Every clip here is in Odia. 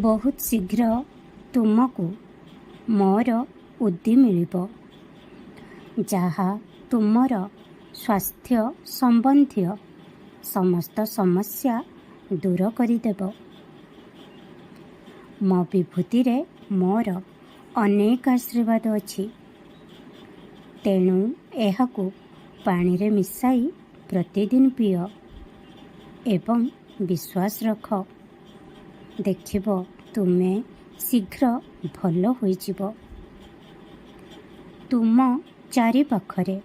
ବହୁତ ଶୀଘ୍ର ତୁମକୁ ମୋର ଉଦ୍ଦି ମିଳିବ, ଯାହା ତୁମର ସ୍ୱାସ୍ଥ୍ୟ ସମ୍ବନ୍ଧୀୟ ସମସ୍ତ ସମସ୍ୟା ଦୂର କରିଦେବ। ମୋ ବିଭୂତିରେ ମୋର ଅନେକ ଆଶୀର୍ବାଦ ଅଛି, ତେଣୁ ଏହାକୁ ପାଣିରେ ମିଶାଇ ପ୍ରତିଦିନ ପିଅ ଏବଂ ବିଶ୍ୱାସ ରଖ। ଦେଖିବ ତୁମେ ଶୀଘ୍ର ଭଲ ହୋଇଯିବ। ତୁମ ଚାରିପାଖରେ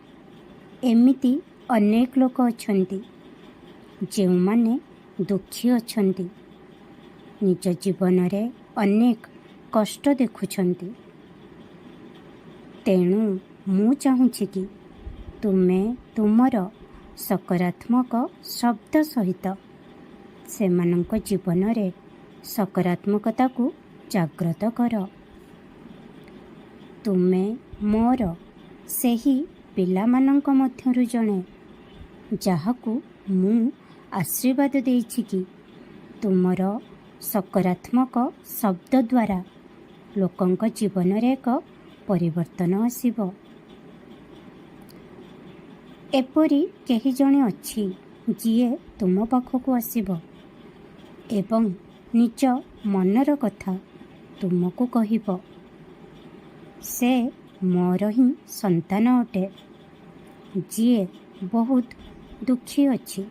ଏମିତି ଅନେକ ଲୋକ ଅଛନ୍ତି ଯେଉଁମାନେ ଦୁଃଖୀ ଅଛନ୍ତି, ନିଜ ଜୀବନରେ ଅନେକ କଷ୍ଟ ଦେଖୁଛନ୍ତି। ତେଣୁ ମୁଁ ଚାହୁଁଛି କି ତୁମେ ତୁମର ସକାରାତ୍ମକ ଶବ୍ଦ ସହିତ ସେମାନଙ୍କ ଜୀବନରେ ସକାରାତ୍ମକତାକୁ ଜାଗ୍ରତ କର। ତୁମେ ମୋର ସେହି ପିଲାମାନଙ୍କ ମଧ୍ୟରୁ ଜଣେ ଯାହାକୁ ମୁଁ ଆଶୀର୍ବାଦ ଦେଇଛି କି ତୁମର ସକାରାତ୍ମକ ଶବ୍ଦ ଦ୍ୱାରା ଲୋକଙ୍କ ଜୀବନରେ ଏକ ପରିବର୍ତ୍ତନ ଆସିବ। ଏପରି କେହି ଜଣେ ଅଛି ଯିଏ ତୁମ ପାଖକୁ ଆସିବ ଏବଂ ନିଜ ମନର କଥା ତୁମକୁ କହିବ। ସେ ମୋର ହିଁ ସନ୍ତାନ ଅଟେ, ଯିଏ ବହୁତ ଦୁଃଖୀ ଅଛି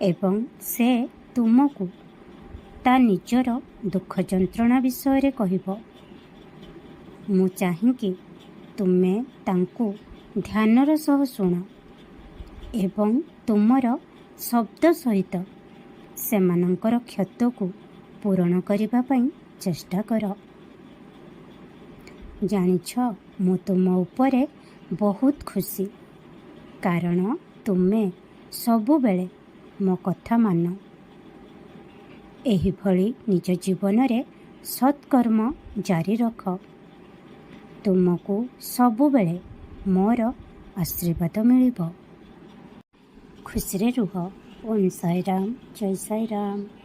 ଏବଂ ସେ ତୁମକୁ ତା ନିଜର ଦୁଃଖ ଯନ୍ତ୍ରଣା ବିଷୟରେ କହିବ। ମୁଁ ଚାହେଁକି ତୁମେ ତାଙ୍କୁ ଧ୍ୟାନର ସହ ଶୁଣ ଏବଂ ତୁମର ଶବ୍ଦ ସହିତ ସେମାନଙ୍କର କ୍ଷତକୁ ପୂରଣ କରିବା ପାଇଁ ଚେଷ୍ଟା କର। ଜାଣିଛ, ମୁଁ ତୁମ ଉପରେ ବହୁତ ଖୁସି, କାରଣ ତୁମେ ସବୁବେଳେ ମୋ କଥା ମାନ। ଏହିଭଳି ନିଜ ଜୀବନରେ ସତ୍କର୍ମ ଜାରି ରଖ। ତୁମକୁ ସବୁବେଳେ ମୋର ଆଶୀର୍ବାଦ ମିଳିବ। ଖୁସିରେ ରୁହ। ଓମ୍ ସାଇରାମ, ଜୟ ସାଇରାମ।